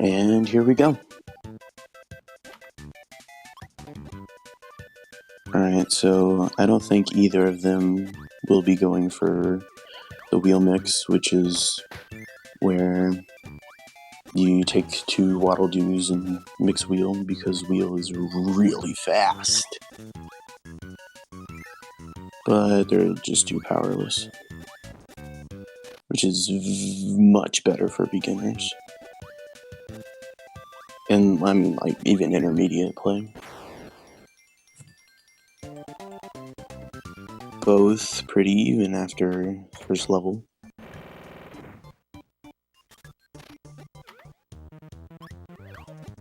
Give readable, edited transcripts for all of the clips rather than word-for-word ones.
And here we go. Alright, so I don't think either of them will be going for the wheel mix, which is where you take 2 waddle doos and mix wheel, because wheel is really fast. But they're just too powerless, which is much better for beginners. And I mean, like, even intermediate play. Both pretty even after first level.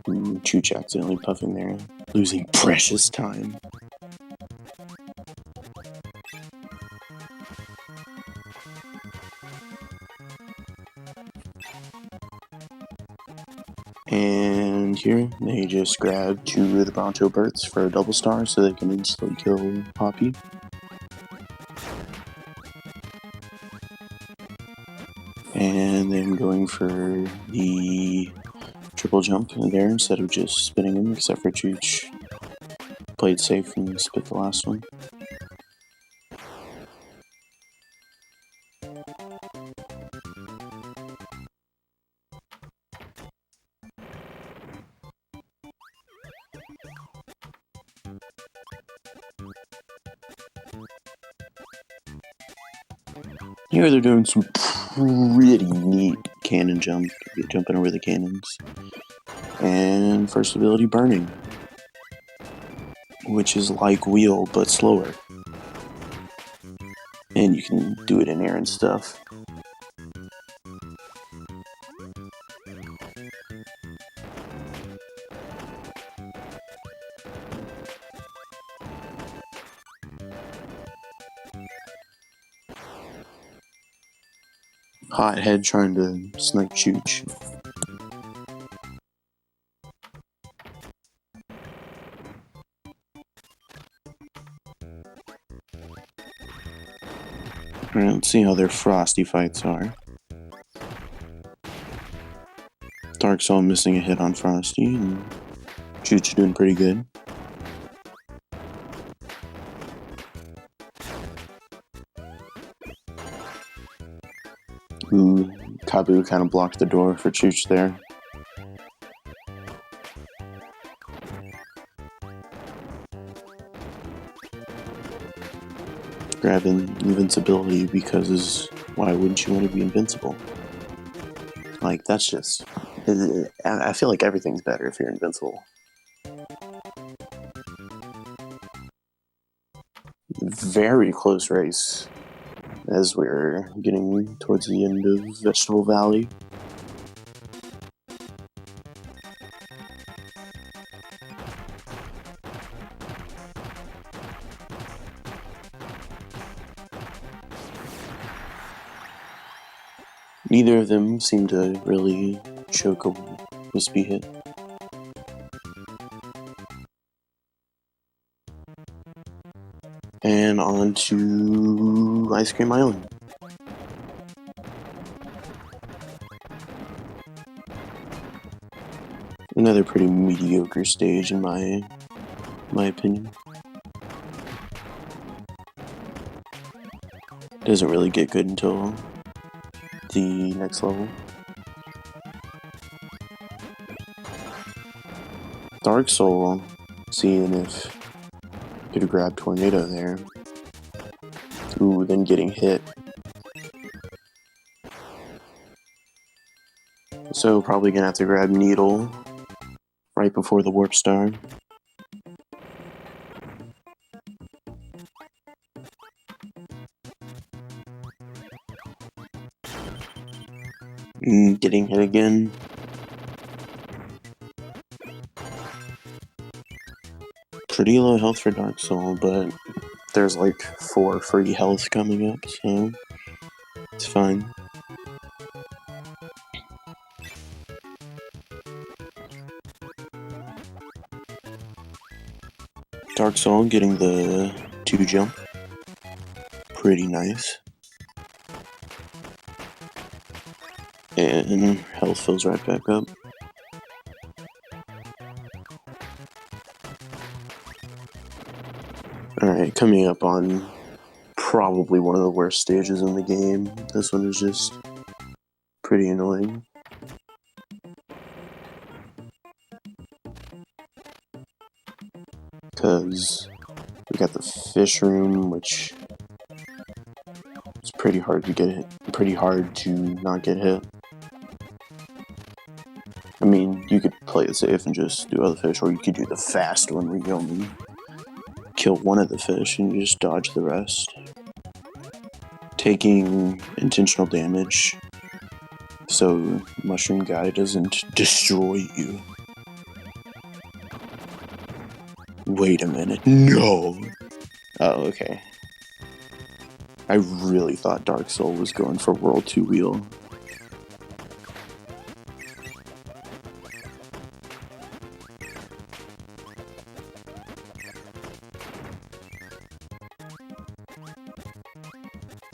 Ooh, Chooch accidentally puffing there, losing precious time. And here, they just grab 2 of the Bronto Berts for a double star so they can instantly kill Poppy. And then going for the triple jump there instead of just spinning him, except for Chooch played safe and spit the last one. Here they're doing some pretty neat cannon jumping over the cannons. And first ability, burning, which is like wheel but slower. And you can do it in air and stuff. Hothead trying to snipe Chooch. Alright, let's see how their frosty fights are. Darksol missing a hit on Frosty, and Chooch doing pretty good. Ooh, Kabu kind of blocked the door for Chooch there. Grabbing invincibility because why wouldn't you want to be invincible? Like, that's just... I feel like everything's better if you're invincible. Very close race as we're getting towards the end of Vegetable Valley. Neither of them seem to really choke a wispy hit. And on to Ice Cream Island. Another pretty mediocre stage in my opinion. Doesn't really get good until the next level. Darksol, seeing if could grab Tornado there. Ooh, then getting hit. So probably gonna have to grab NIDL right before the Warp Star. Getting hit again. Pretty low health for Darksol, but there's like 4 free health coming up, so it's fine. Darksol getting the 2 jump. Pretty nice. And health fills right back up. Alright, coming up on probably one of the worst stages in the game. This one is just pretty annoying. Because we got the fish room, which is pretty hard to get hit, pretty hard to not get hit. I mean, you could play it safe and just do other fish, or you could do the fast one where you only kill one of the fish and you just dodge the rest. Taking intentional damage so Mushroom Guy doesn't destroy you. Wait a minute, no! Oh, okay. I really thought Dark Soul was going for World 2 wheel.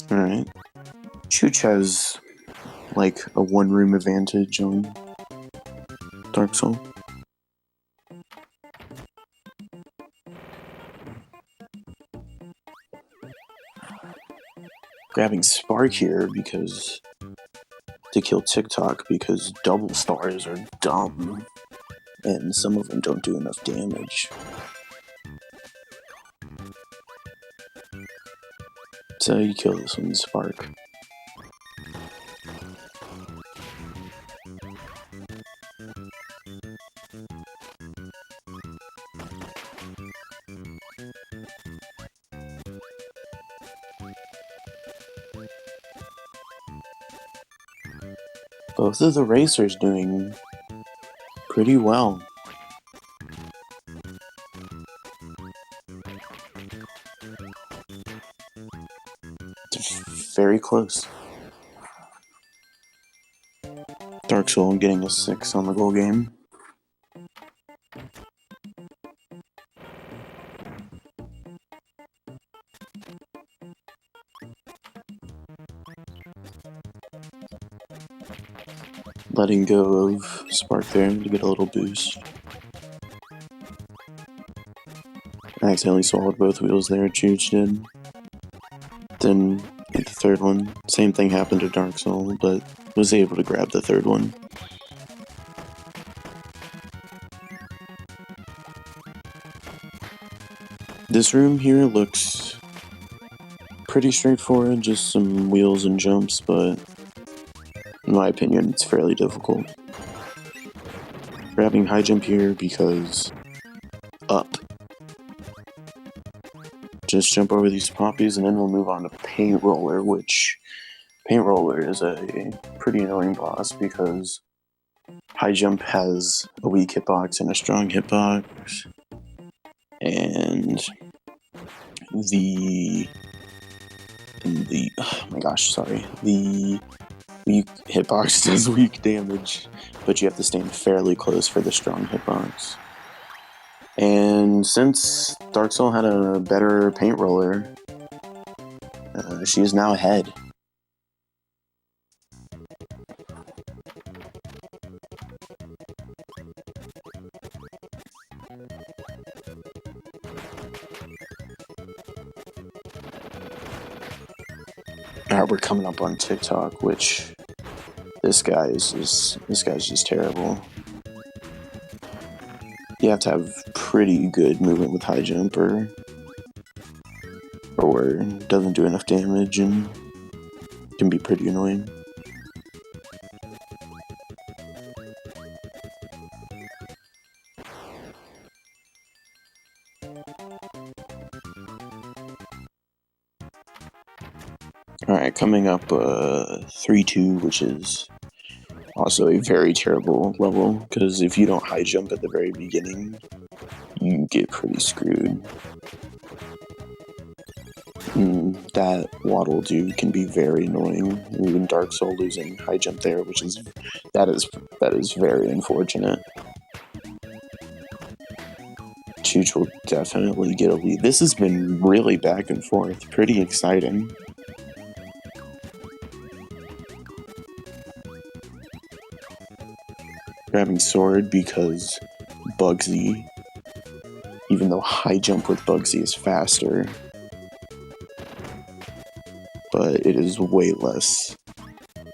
Alright. Chooch has like a one room advantage on Dark Soul. Grabbing Spark here because to kill TikTok because double stars are dumb and some of them don't do enough damage. So you kill this one with Spark. Both of the racers doing pretty well. It's very close. Dark Soul getting a 6 on the goal game. Letting go of Spark there to get a little boost. I accidentally swallowed both wheels there, Chooch did. Then hit the third one. Same thing happened to Dark Soul, but was able to grab the third one. This room here looks pretty straightforward, just some wheels and jumps, but in my opinion, it's fairly difficult. Grabbing high jump here because up. Just jump over these poppies and then we'll move on to Paint Roller, which Paint Roller is a pretty annoying boss because high jump has a weak hitbox and a strong hitbox, and the oh my gosh, sorry, the weak hitbox does weak damage, but you have to stand fairly close for the strong hitbox. And since Dark Soul had a better Paint Roller, she is now ahead. Alright, we're coming up on TikTok, which this guy's just terrible. You have to have pretty good movement with high jump or doesn't do enough damage and can be pretty annoying. Alright, coming up 3-2, which is also a very terrible level, because if you don't high jump at the very beginning, you get pretty screwed. That waddle dude can be very annoying. Even Dark Soul losing high jump there, which is that is very unfortunate. Chooch will definitely get a lead. This has been really back and forth, pretty exciting. Grabbing sword because Bugsy, even though high jump with Bugsy is faster. But it is way less.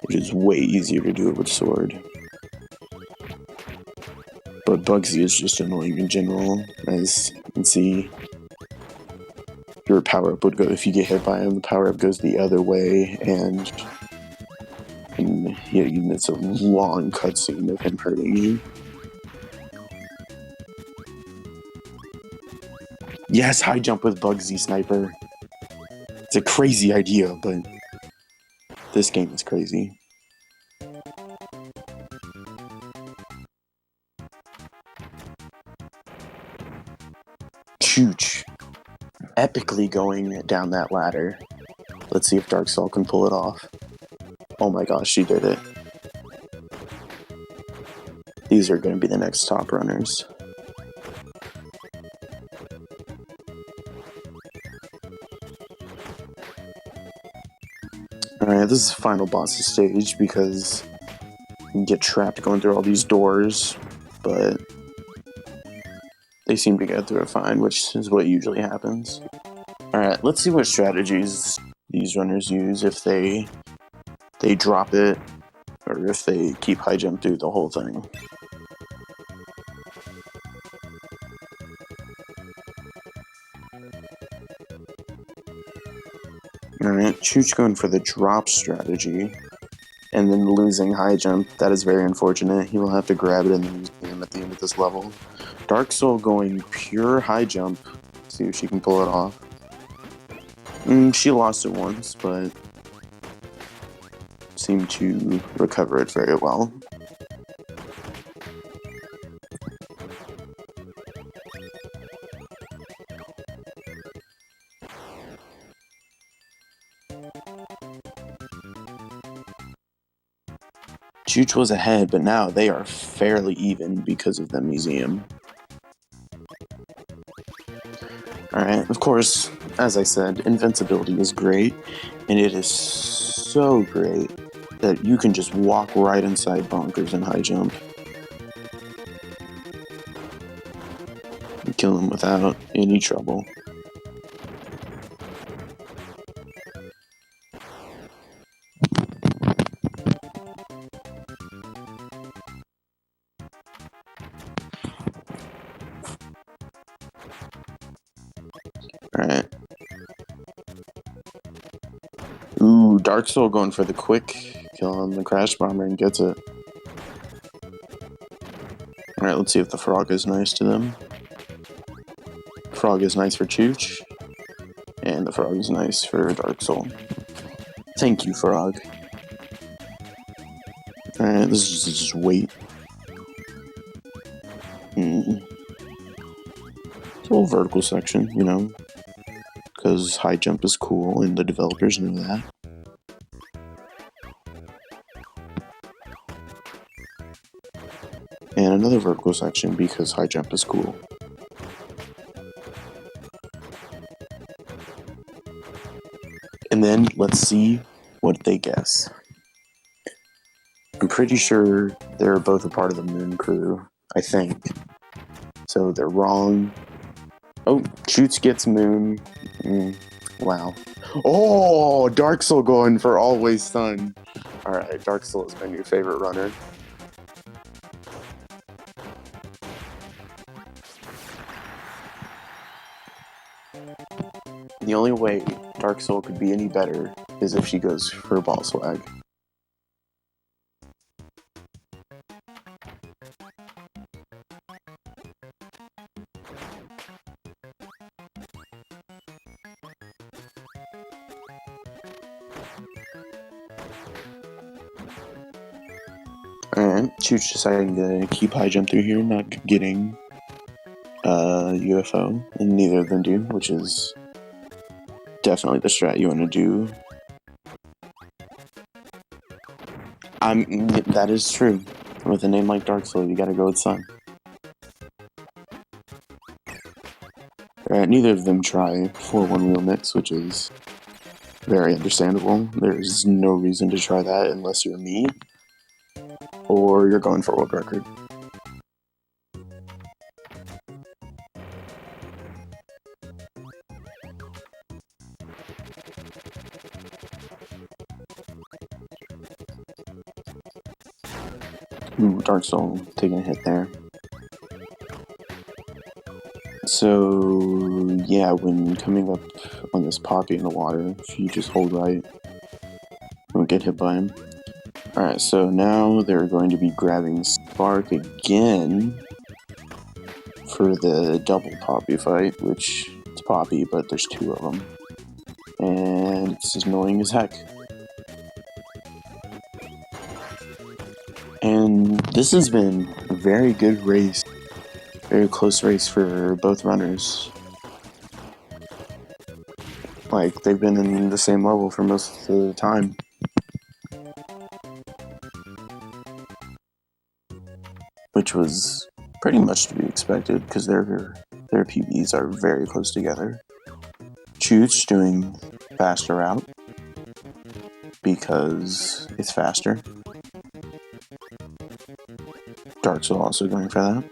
It is way easier to do it with sword. But Bugsy is just annoying in general, as you can see. Your power-up would go, if you get hit by him, the power-up goes the other way, and yeah, it's a long cutscene of him hurting you. Yes, high jump with Bugsy Sniper. It's a crazy idea, but this game is crazy. Chooch. Epically going down that ladder. Let's see if Darksol can pull it off. Oh my gosh, she did it. These are going to be the next top runners. Alright, this is the final boss stage because you can get trapped going through all these doors, but they seem to get through it fine, which is what usually happens. Alright, let's see what strategies these runners use, if they drop it, or if they keep high jump through the whole thing. Alright, Chooch going for the drop strategy, and then losing high jump. That is very unfortunate. He will have to grab it in the museum at the end of this level. Darksol going pure high jump. See if she can pull it off. She lost it once, but seemed to recover it very well. Chooch was ahead, but now they are fairly even because of the museum. Alright, of course, as I said, invincibility is great, and it is so great that you can just walk right inside bonkers and high jump. And kill him without any trouble. Alright. Ooh, Darksol going for the quick kill on the Crash Bomber and gets it. Alright, let's see if the frog is nice to them. Frog is nice for Chooch, and the frog is nice for Darksol. Thank you, frog. Alright, this is just wait. It's a little vertical section, you know, because high jump is cool, and the developers know that. And another vertical section because high jump is cool. And then let's see what they guess. I'm pretty sure they're both a part of the Moon Crew, I think. So they're wrong. Oh, Chooch gets Moon. Wow. Oh, Darksol going for Always Sun. Alright, Darksol is my new favorite runner. The only way Darksol could be any better is if she goes for Ball Swag. Alright, Chooch deciding to keep high jump through here, not getting UFO, and neither of them do, which is definitely the strat you want to do. That is true. With a name like Darksol, you gotta go with Sun. Alright, neither of them try for one wheel mix, which is very understandable. There's no reason to try that unless you're me, or you're going for world record. Ooh, Darksol taking a hit there. So, yeah, when coming up on this poppy in the water, if you just hold right, you won't get hit by him. Alright, so now they're going to be grabbing Spark again for the double poppy fight, which it's poppy, but there's two of them. And it's annoying as heck. And this has been a very good race. Very close race for both runners. Like, they've been in the same level for most of the time. Which was pretty much to be expected, because their PBs are very close together. Chooch doing faster route, because it's faster. Darksol also going for that.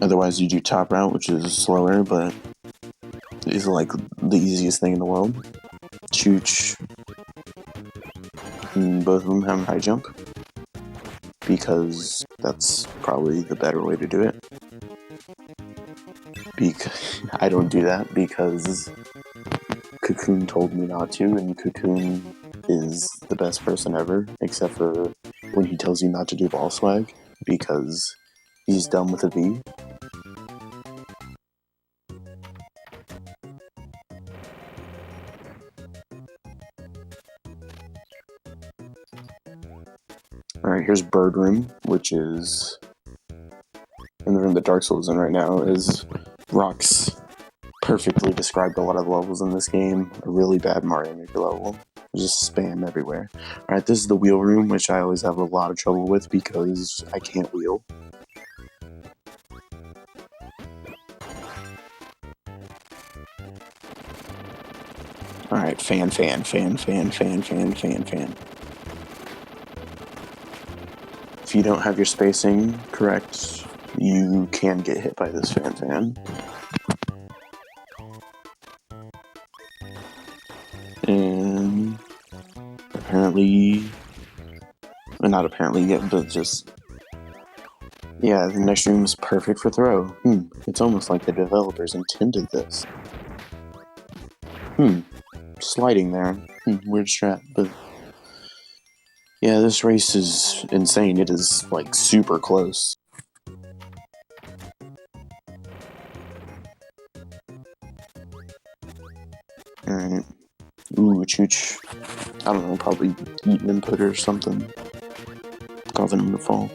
Otherwise you do top route, which is slower, but is like the easiest thing in the world. Chooch, and both of them have high jump, because that's probably the better way to do it. Because I don't do that because Cocoon told me not to, and Cocoon is the best person ever, except for when he tells you not to do ball swag, because he's done with a V. Alright, here's Bird Room, which is in the room that Darksol is in right now. Is Rox perfectly described a lot of the levels in this game. A really bad Mario Maker level. Just spam everywhere. Alright, this is the wheel room, which I always have a lot of trouble with because I can't wheel. Alright, fan. If you don't have your spacing correct, you can get hit by this fan. And apparently, well, not apparently yet, but just, yeah, the next room is perfect for throw. It's almost like the developers intended this. Sliding there. Weird strat, but yeah, this race is insane. It is, like, super close. Alright. Ooh, chooch. I don't know, probably eating input or something. Causing him to fall.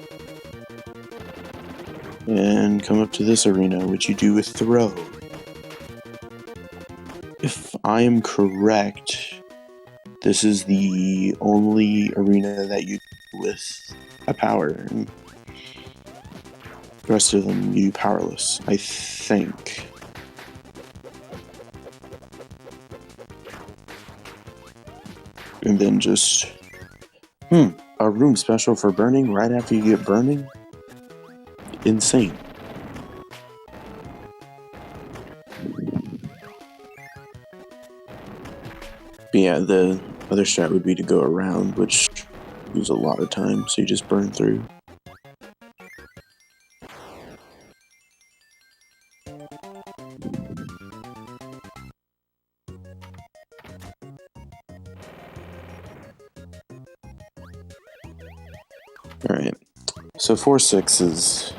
And come up to this arena, which you do with throw. If I am correct, this is the only arena that you do with a power, and the rest of them you do powerless, I think. And then just, a room special for burning right after you get burning? Insane. But yeah, the other strat would be to go around, which use a lot of time, so you just burn through. Alright, so 4-6 is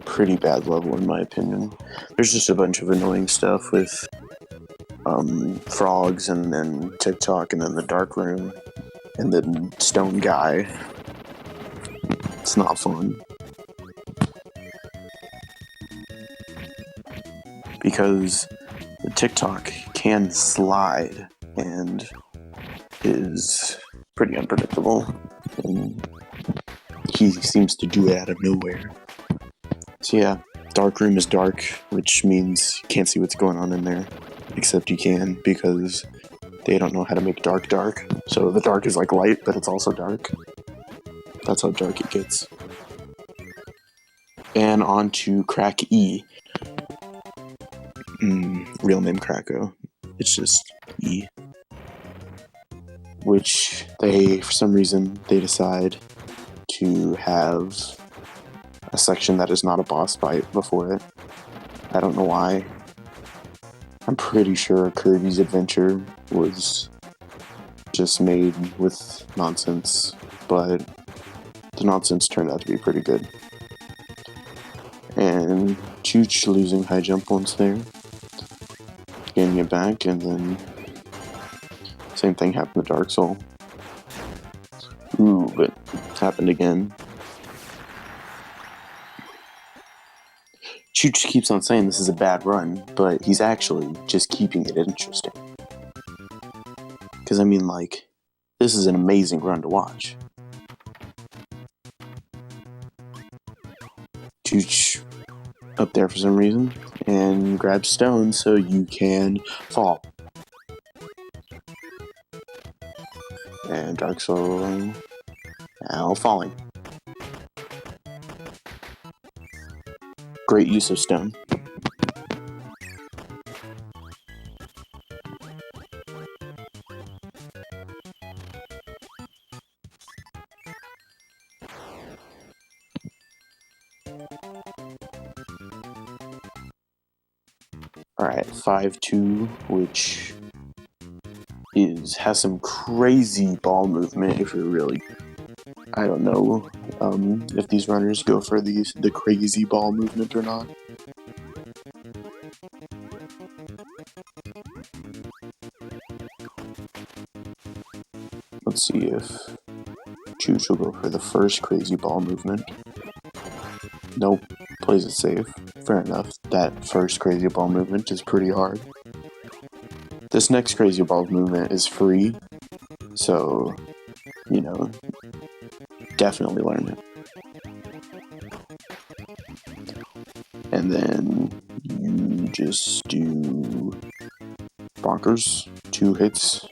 pretty bad level in my opinion. There's just a bunch of annoying stuff with frogs, and then TikTok, and then the dark room, and then stone guy. It's not fun. Because the TikTok can slide, and is pretty unpredictable. And he seems to do it out of nowhere. So yeah, dark room is dark, which means you can't see what's going on in there. Except you can, because they don't know how to make dark dark. So the dark is like light, but it's also dark. That's how dark it gets. And on to Crack E. Real name Kracko. It's just E. which they, for some reason, they decide to have a section that is not a boss fight before it. I don't know why. I'm pretty sure Kirby's Adventure was just made with nonsense, but the nonsense turned out to be pretty good. And Chooch losing high jump once there, getting it back, and then same thing happened to Darksol. Ooh, but it happened again. Chooch keeps on saying this is a bad run, but he's actually just keeping it interesting. Because, I mean, like, this is an amazing run to watch. Chooch up there for some reason, and grabs stone so you can fall. And Darksol now falling. Great use of stone. Alright, 5-2, which has some crazy ball movement if you're really... I don't know if these runners go for the crazy ball movement or not. Let's see if Chooch will go for the first crazy ball movement. Nope, plays it safe. Fair enough, that first crazy ball movement is pretty hard. This next crazy ball movement is free, so, you know, definitely learn it. And then you just do bonkers, 2 hits,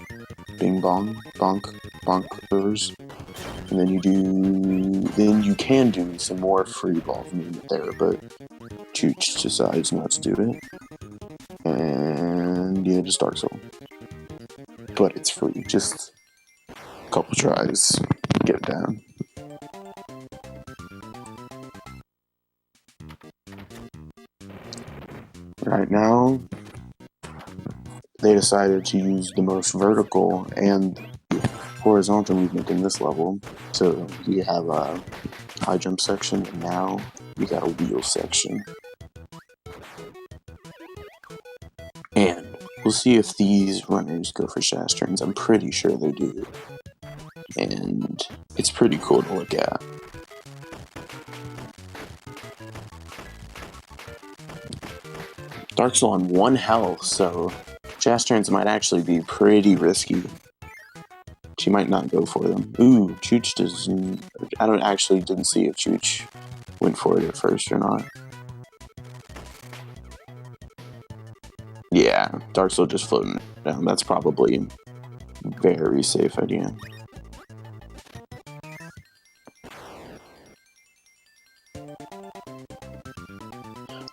bing bong, bonk, bonkers. And then you can do some more free ball movement there, but Chooch decides not to do it. And yeah, just Darksol. But it's free, just a couple tries, get it down. Right now, they decided to use the most vertical and horizontal movement in this level. So you have a high jump section, and now you got a wheel section. And we'll see if these runners go for shash turns. I'm pretty sure they do. And it's pretty cool to look at. Darksol on 1 health, so shash turns might actually be pretty risky. She might not go for them. Ooh, Chooch doesn't... I didn't see if Chooch went for it at first or not. Yeah, Darksol just floating down. That's probably a very safe idea.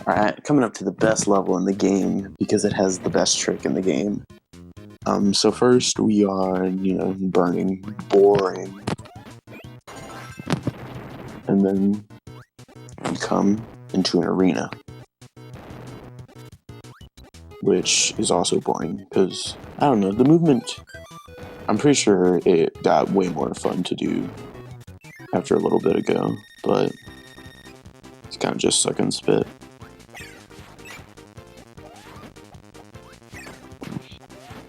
Alright, coming up to the best level in the game, because it has the best trick in the game. So first we are, burning, boring. And then we come into an arena, which is also boring, because, I don't know, the movement, I'm pretty sure it got way more fun to do after a little bit ago, but it's kind of just suck and spit.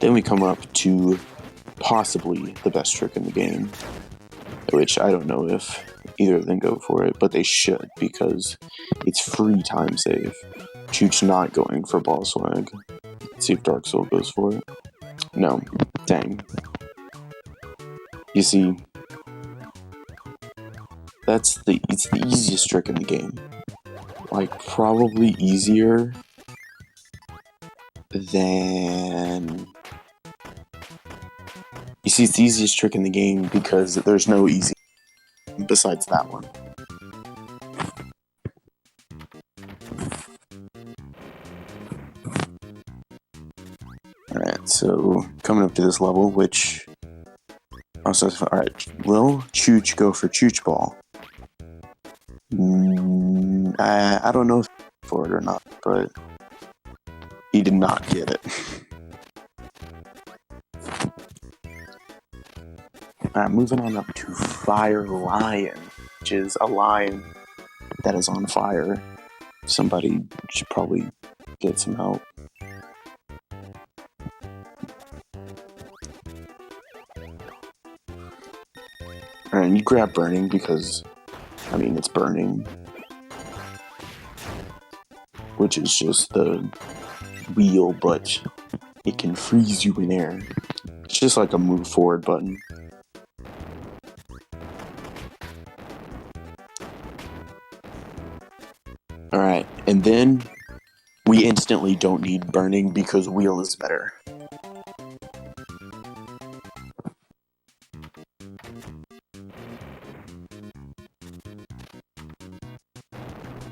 Then we come up to possibly the best trick in the game, which I don't know if either of them go for it, but they should, because it's free time save. Chooch not going for ball swag. Let's see if Darksol goes for it. No. Dang. You see, it's the easiest trick in the game. Like, probably easier than... You see, it's the easiest trick in the game because there's no easy besides that one. Alright, so coming up to this level, which Oh, so alright. Will Chooch go for Chooch Ball? I don't know if he for it or not, but he did not get it. Alright, moving on up to Fire Lion, which is a lion that is on fire. Somebody should probably get some help. Alright, you grab burning because, I mean, it's burning. Which is just the wheel, but it can freeze you in air. It's just like a move forward button. Alright, and then we instantly don't need burning because wheel is better.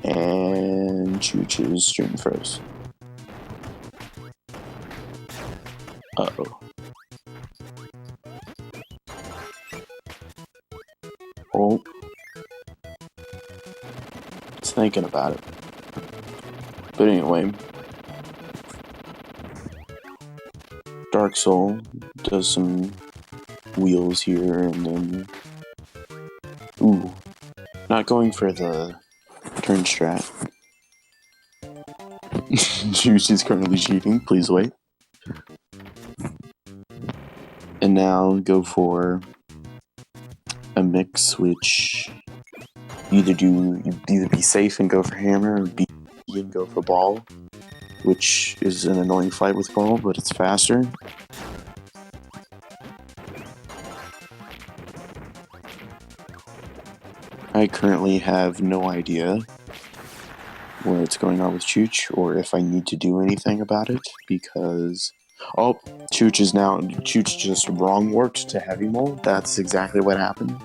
And Chooch's stream froze. Uh-oh. Oh. It's thinking about it. But anyway. Darksol does some wheels here and then... Ooh. Not going for the turn strat. Chooch is currently cheating. Please wait. And now go for a mix, which either be safe and go for hammer, or B and go for ball, which is an annoying fight with ball, but it's faster. I currently have no idea what's going on with Chooch, or if I need to do anything about it, because... Oh, Chooch just wrong warped to heavy mold. That's exactly what happened.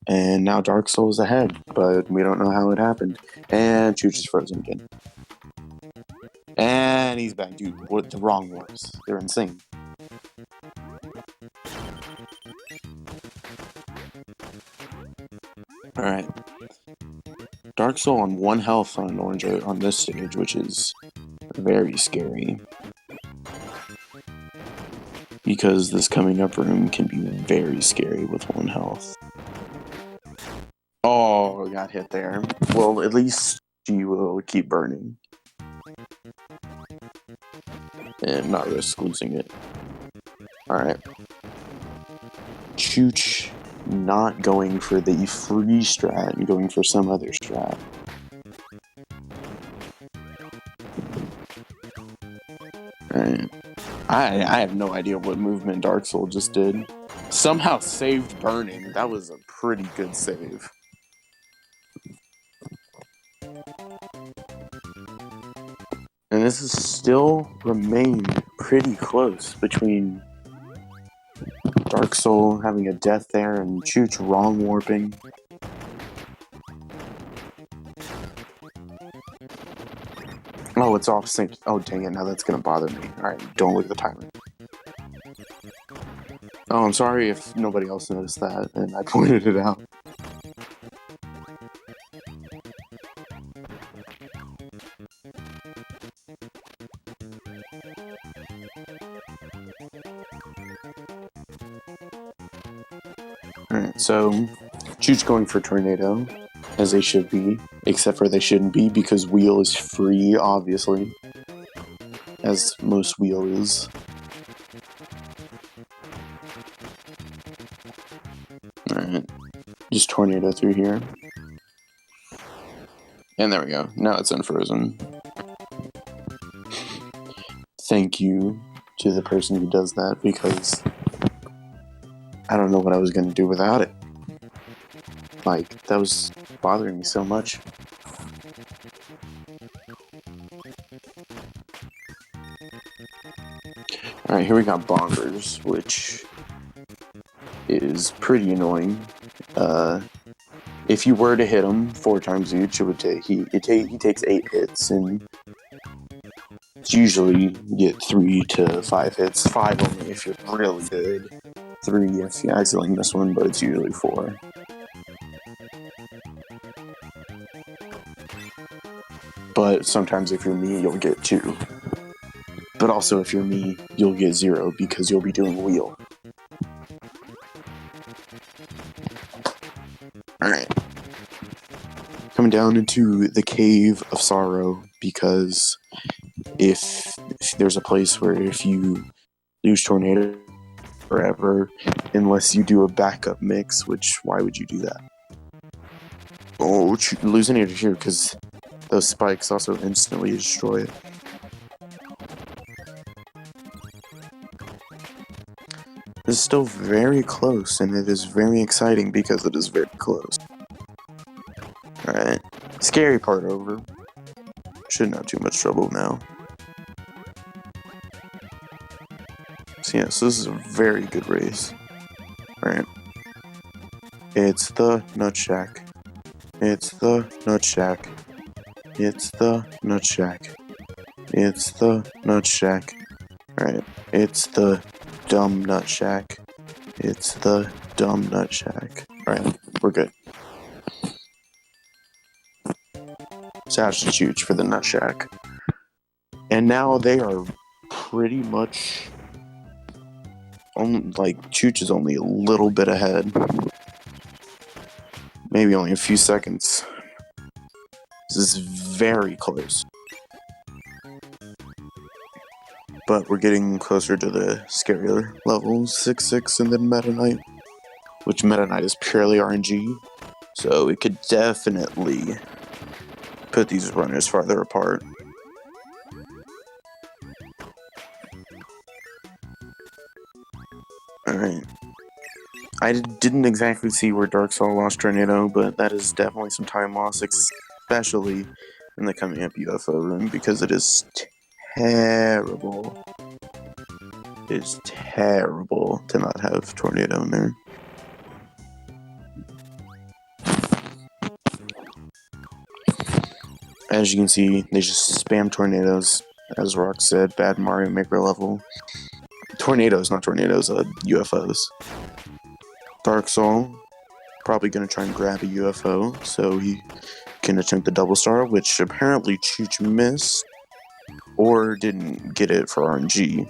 And now Darksol is ahead, but we don't know how it happened. And Chooch is frozen again. And he's back. Dude, what the wrong warps? They're insane. Alright. Darksol on 1 health on orange on this stage, which is very scary. Because this coming up room can be very scary with 1 health. Oh, got hit there. Well, at least she will keep burning. And not risk losing it. Alright. Chooch not going for the free strat and going for some other strat. Alright. I have no idea what movement Darksol just did. Somehow saved burning. That was a pretty good save. And this has still remained pretty close between Darksol having a death there and Chooch wrong warping. Oh, it's off sync. Oh, dang it. Now that's going to bother me. Alright, don't look at the timer. Oh, I'm sorry if nobody else noticed that, and I pointed it out. Alright, so Chooch going for Tornado, as they should be, except for they shouldn't be because wheel is free, obviously, as most wheel is. Alright, just Tornado through here. And there we go, now it's unfrozen. Thank you to the person who does that, because I don't know what I was going to do without it. Like, that was bothering me so much. Alright, here we got Bonkers, which is pretty annoying. If you were to hit him 4 times each, it would take he takes 8 hits, and it's usually you get 3 to 5 hits. 5 only if you're really good. 3 if you accidentally miss one, but it's usually 4. But sometimes if you're me, you'll get 2. But also if you're me, you'll get 0 because you'll be doing wheel. Alright. Coming down into the Cave of Sorrow, because if there's a place where if you lose tornado forever, unless you do a backup mix, which, why would you do that? Oh, losing it here, because those spikes also instantly destroy it. This is still very close, and it is very exciting because it is very close. Alright, scary part over. Shouldn't have too much trouble now. So yes, this is a very good race. Alright. It's the Nut Shack. It's the Nut Shack. It's the Nut Shack. It's the Nut Shack. Alright. It's the Dumb Nut Shack. It's the Dumb Nut Shack. Alright, we're good. Sash to chooch for the Nut Shack. And now they are pretty much like chooch is only a little bit ahead. Maybe only a few seconds. This is very close. But we're getting closer to the scarier levels, 6-6 and then Meta Knight. Which Meta Knight is purely RNG. So we could definitely put these runners farther apart. Alright. I didn't exactly see where Darksol lost Tornado, but that is definitely some time loss, especially in the coming up UFO room, because it is terrible. It is terrible to not have Tornado in there. As you can see, they just spam tornadoes. As Rock said, bad Mario Maker level. Tornadoes, not tornadoes, UFOs. Darksol, probably going to try and grab a UFO, so he can attempt the double star, which apparently chooch missed, or didn't get it for RNG,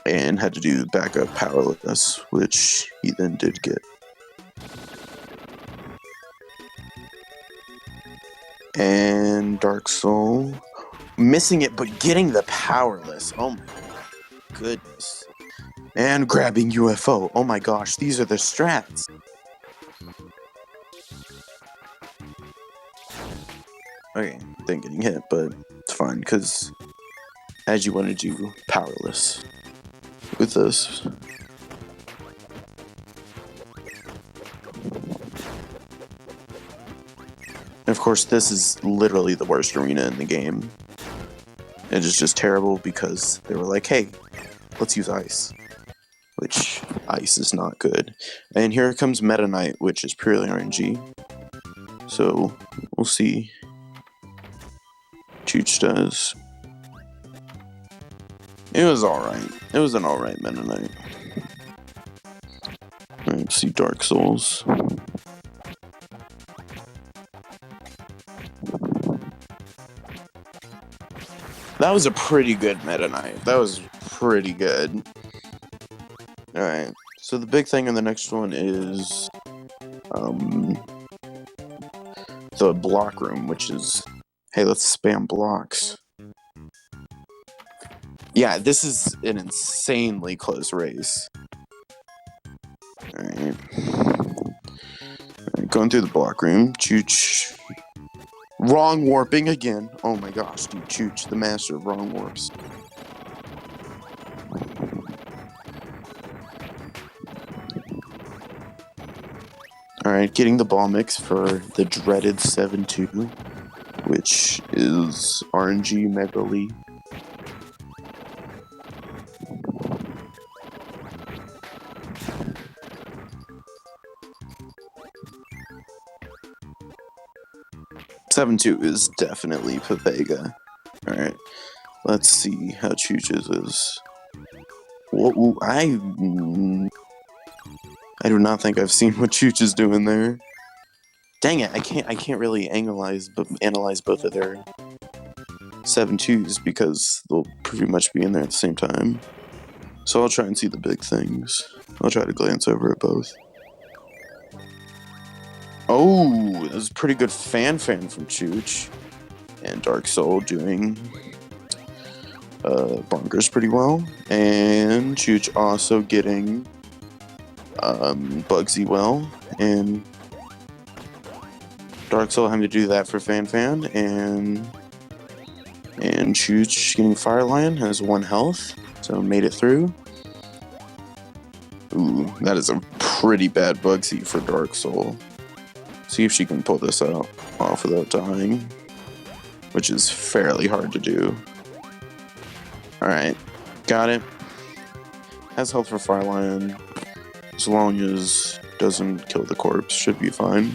and had to do backup powerless, which he then did get. And Darksol, missing it, but getting the powerless. Oh my goodness. And grabbing UFO. Oh my gosh, these are the strats. Okay, then getting hit, but it's fine, because as you want to do powerless with this. And of course, this is literally the worst arena in the game. It is just terrible because they were like, hey, let's use ice. Which, ice is not good. And here comes Meta Knight, which is purely RNG. So, we'll see. Chooch does. It was alright. It was an alright Meta Knight. Let's see Dark Souls. That was a pretty good Meta Knight. That was pretty good. Alright, so the big thing in the next one is the block room, which is, hey, let's spam blocks. Yeah, this is an insanely close race. Alright. Going through the block room, chooch. Wrong warping again. Oh my gosh, dude, chooch, the master of wrong warps. Alright, getting the ball mix for the dreaded 7-2, which is RNG Mega League. (7-2) is definitely Pavega. Alright, let's see how Chooch's is. Whoa, I do not think I've seen what Chooch is doing there. Dang it, I can't really analyze both of their 7-2s because they'll pretty much be in there at the same time. So I'll try and see the big things. I'll try to glance over at both. Oh, that was a pretty good fan from Chooch. And Darksol doing bonkers pretty well. And Chooch also getting Bugsy well. And Darksol having to do that for fan. And Chooch getting Fire Lion has 1 health. So made it through. Ooh, that is a pretty bad Bugsy for Darksol. See if she can pull this out off without dying, which is fairly hard to do. Alright, got it. Has health for Fire Lion. As long as doesn't kill the corpse, should be fine.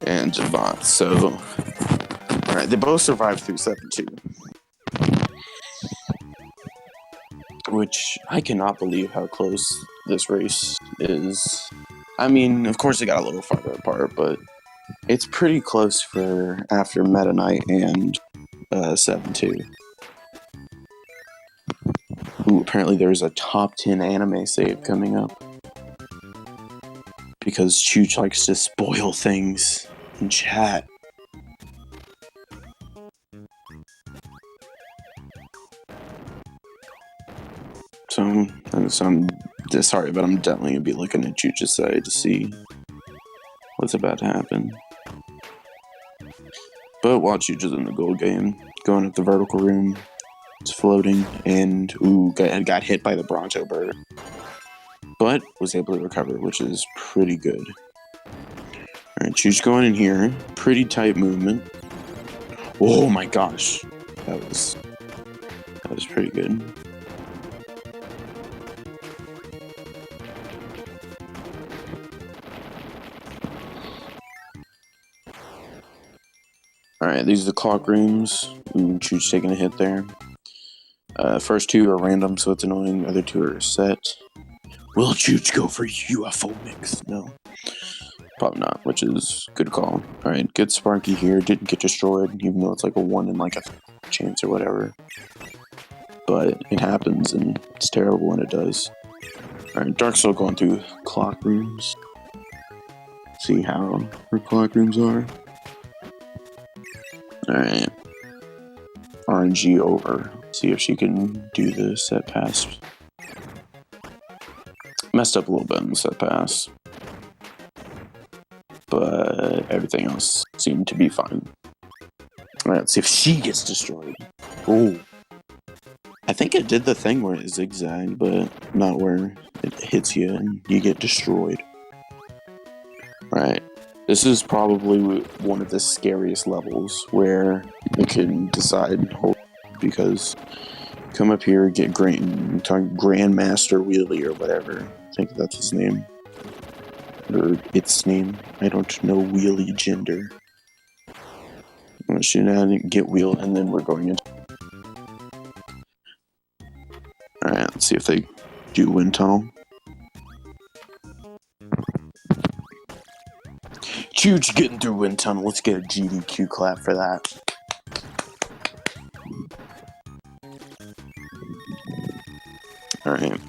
And Javot, so... Alright, they both survived through 7-2. Which, I cannot believe how close this race is. I mean, of course it got a little farther apart, but it's pretty close for after Meta Knight and 7-2. Ooh, apparently there's a top 10 anime save coming up. Because Chooch likes to spoil things in chat. So I'm sorry, but I'm definitely going to be looking at Chooch's side to see what's about to happen. But while Chooch is in the gold game, going up the vertical room, it's floating, and ooh, got hit by the Bronto bird. But was able to recover, which is pretty good. Alright, Chooch going in here. Pretty tight movement. Oh my gosh. That was pretty good. Alright, these are the clock rooms. Ooh, Chooch taking a hit there. First 2 are random, so it's annoying. The other 2 are set. Will Chooch go for UFO mix? No. Probably not, which is good call. Alright, good Sparky here. Didn't get destroyed, even though it's like a 1 in like a chance or whatever. But it happens, and it's terrible when it does. Alright, Darksol going through clock rooms. See how her clock rooms are. Alright. RNG over. See if she can do the set pass. Messed up a little bit in the set pass. But everything else seemed to be fine. Alright, let's see if she gets destroyed. Oh. I think it did the thing where it zigzagged, but not where it hits you and you get destroyed. Right. This is probably one of the scariest levels where it can decide, because come up here, get Grandmaster Wheelie or whatever. I think that's his name. Or its name. I don't know Wheelie gender. I'm gonna shoot out and get Wheel, and then we're going into... Alright, let's see if they do wind tunnel. Chooch getting through wind tunnel. Let's get a GDQ clap for that. Alright.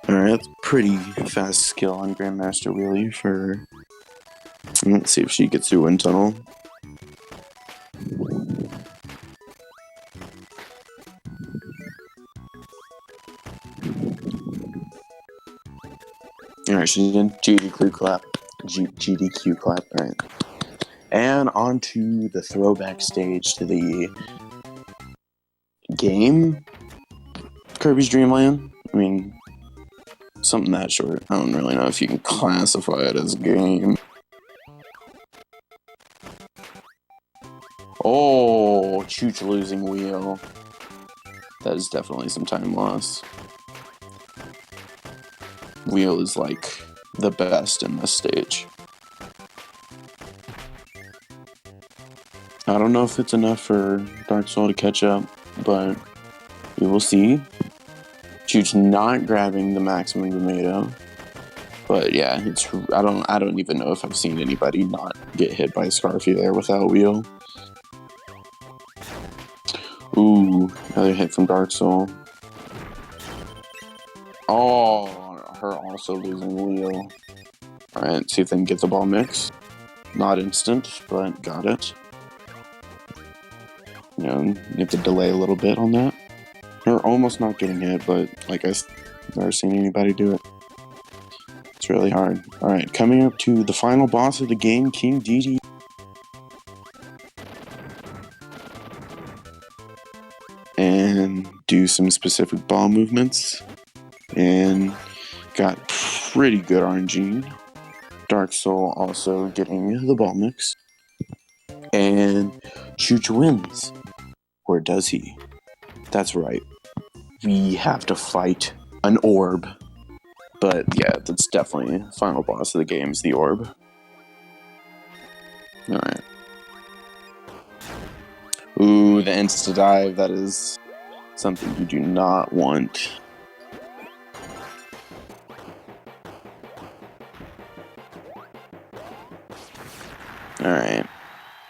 Alright, that's pretty fast skill on Grandmaster Wheelie for... Let's see if she gets through wind tunnel. Alright, she's in GDQ clap. GDQ clap, alright. And on to the throwback stage to the game? Kirby's Dream Land? I mean, something that short. I don't really know if you can classify it as a game. Oh, Chooch losing Wheel. That is definitely some time loss. Wheel is like the best in this stage. I don't know if it's enough for Darksol to catch up, but we will see. Chooch not grabbing the maximum tomato. But yeah, I don't even know if I've seen anybody not get hit by Scarfy there without wheel. Ooh, another hit from Darksol. Oh, her also losing wheel. Alright, see if they can get the ball mix. Not instant, but got it. You know, you have to delay a little bit on that. They're almost not getting hit, but like I've never seen anybody do it. It's really hard. Alright, coming up to the final boss of the game, King DD. And do some specific ball movements. And got pretty good RNG. Darksol also getting the ball mix. And Chooch wins. Or does he? That's right. We have to fight an orb. But yeah, that's definitely the final boss of the game is the orb. Alright. Ooh, the insta-dive. That is something you do not want. Alright.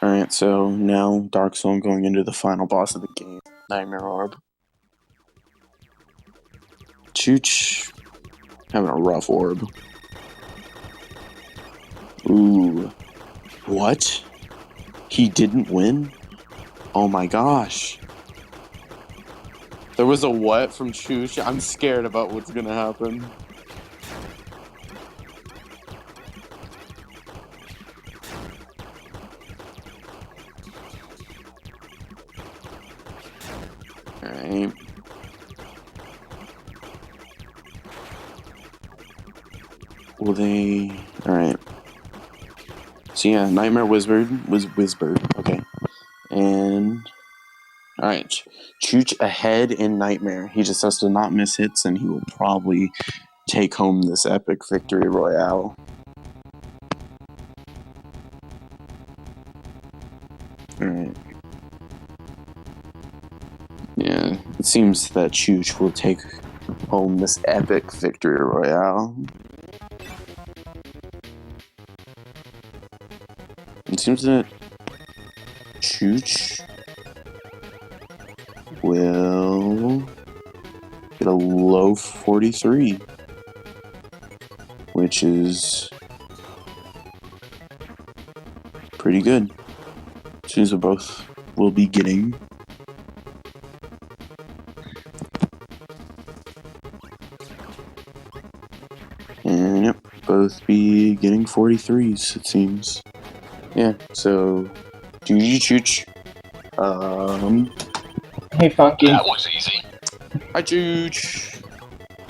Alright, so now Darksol going into the final boss of the game, Nightmare Orb. Chooch having a rough orb. Ooh. What? He didn't win? Oh my gosh. There was a what from Chooch? I'm scared about what's gonna happen. Alright. Will they... Alright. So yeah, Nightmare Wizard was Wizbird. Okay. And... Alright. Chooch ahead in Nightmare. He just has to not miss hits and he will probably take home this epic victory royale. Alright. Yeah, it seems that Chooch will take home this epic victory royale. It seems that Chooch will get a low 43, which is pretty good. Seems that both will be getting and yep, both be getting 43s, it seems. Yeah, so GG Chooch. Hey, Funky. That was easy. Hi Chooch.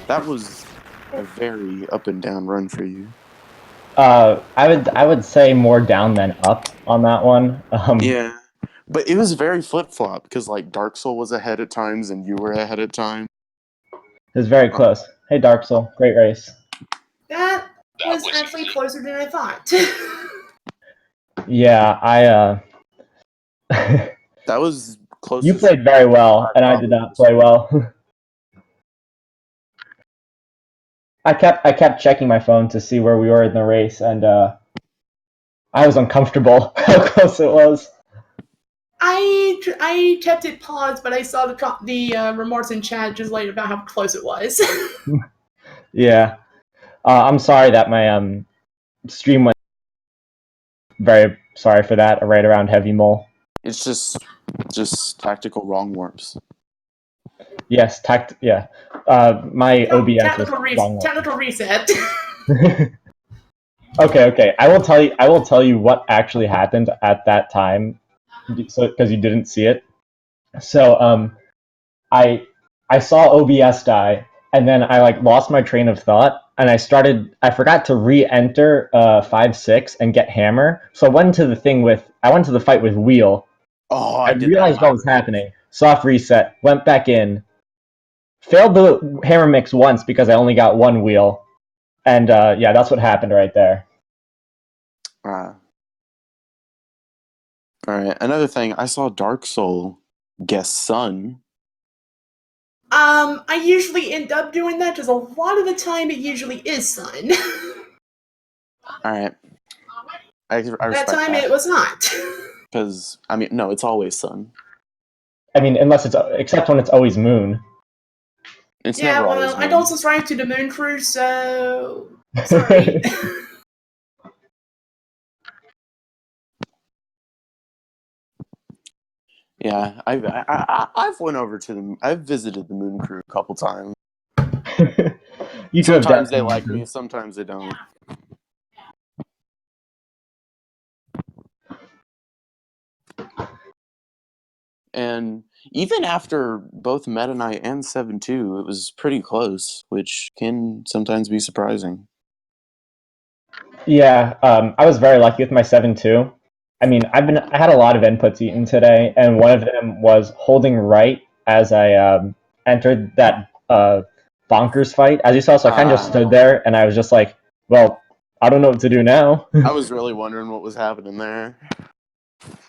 That was a very up and down run for you. I would say more down than up on that one. Yeah, but it was very flip flop because like Darksol was ahead at times and you were ahead at times. It was very close. Hey, Darksol, great race. That was actually easy. Closer than I thought. Yeah, That was close. You played very well, and I did not play well. I kept checking my phone to see where we were in the race, and I was uncomfortable how close it was. I kept it paused, but I saw the remarks in chat just like about how close it was. Yeah, I'm sorry that my stream went. Very sorry for that. Right around Heavy Mole. It's just tactical wrong warps. Yes, yeah. My OBS was wrong. Technical reset. Okay. I will tell you what actually happened at that time, so because you didn't see it. So I saw OBS die, and then I lost my train of thought, and I forgot to re-enter 5-6 and get hammer. So I went to the fight with Wheel. Oh, I realized what was happening. Soft reset, went back in, failed the hammer mix once because I only got one wheel, and yeah, that's what happened right there. Alright, another thing, I saw Darksol guess Sun. I usually end up doing that because a lot of the time it usually is sun. All right. I respect That time it was not. Because, I mean, no, it's always sun. I mean, except when it's always moon. It's Yeah, never well, always I moon. don't subscribe to the moon crew, so sorry. Yeah, I've went over to I've visited the moon crew a couple times. You two have Sometimes they definitely- like me, sometimes they don't. And even after both Meta Knight and 7-2, it was pretty close, which can sometimes be surprising. Yeah, I was very lucky with my 7-2. I mean, I had a lot of inputs eaten today, and one of them was holding right as I entered that bonkers fight. As you saw, so I kind of just stood there, and I was just like, well, I don't know what to do now. I was really wondering what was happening there.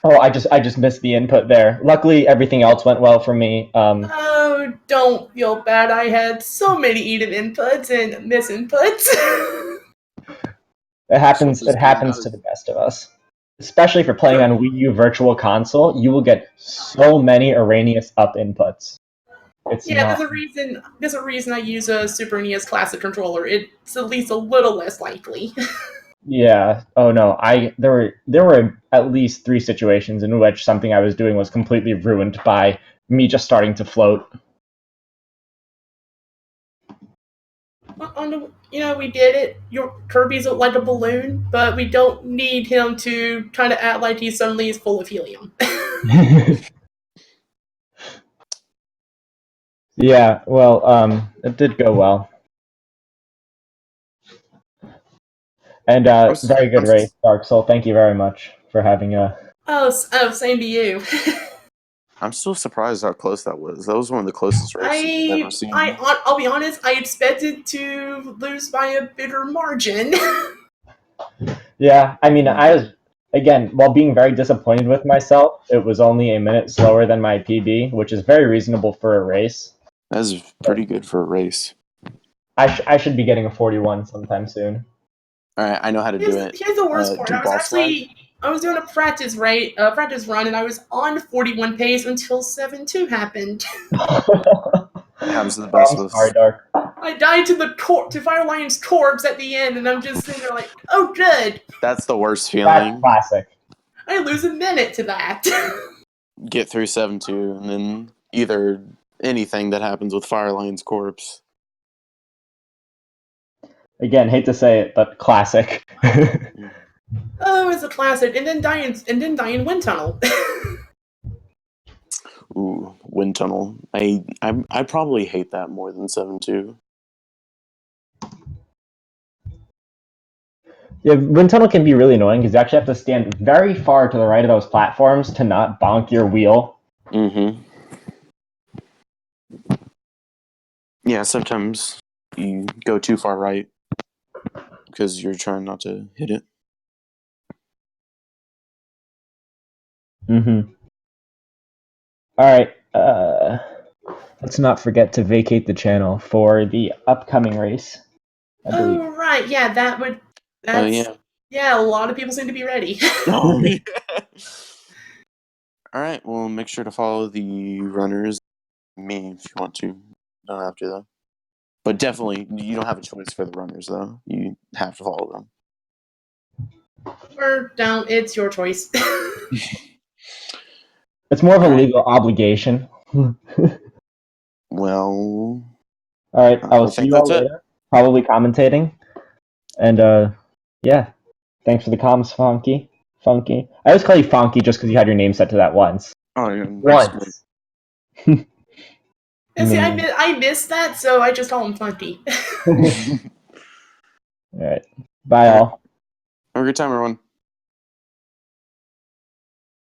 Oh, I just missed the input there. Luckily, everything else went well for me. Oh, don't feel bad. I had so many eaten inputs and misinputs. It happens. That's what It this game happens does. to the best of us. Especially for playing on Wii U Virtual Console, you will get so many erroneous up inputs. It's Yeah, not. there's a reason I use a Super NES Classic controller. It's at least a little less likely. Yeah. Oh no. There were at least 3 situations in which something I was doing was completely ruined by me just starting to float. We did it. Your Kirby's like a balloon, but we don't need him to try to act like he suddenly is full of helium. Yeah. Well, it did go well, and very good race, Dark Soul. Thank you very much for having a. Oh, same to you. I'm still surprised how close that was. That was one of the closest races I've ever seen. I'll be honest. I expected to lose by a bigger margin. Yeah, I mean, I was again while being very disappointed with myself. It was only a minute slower than my PB, which is very reasonable for a race. That's pretty good for a race. I should be getting a 41 sometime soon. All right, I know how to do it. Here's the worst part. I was doing a practice run, and I was on 41 pace until 7-2 happened. It happens to the best of us. Sorry, Dark. I died to Fire Lion's corpse at the end, and I'm just sitting there like, oh, good. That's the worst That's feeling. classic. I lose a minute to that. Get through 7-2, and then either anything that happens with Fireline's corpse. Again, hate to say it, but classic. Oh, it's a classic. And then die in Wind Tunnel. Ooh, Wind Tunnel. I probably hate that more than 7-2. Yeah, Wind Tunnel can be really annoying because you actually have to stand very far to the right of those platforms to not bonk your wheel. Mm-hmm. Yeah, sometimes you go too far right because you're trying not to hit it. Mm-hmm. All right. Let's not forget to vacate the channel for the upcoming race. I believe. Oh, right. Yeah, yeah, a lot of people seem to be ready. Oh, yeah. All right, well, make sure to follow the runners. Me, if you want to. You don't have to, though. But definitely, you don't have a choice for the runners, though. You have to follow them. Or down, it's your choice. It's more of a legal obligation. Well, all right, I will see you all later. Probably commentating. And yeah, thanks for the comms, Funky. I always call you Funky just because you had your name set to that once. Oh, yeah. Once. See, I missed that, so I just call him Funky. All right. Bye, all. Have a good time, everyone.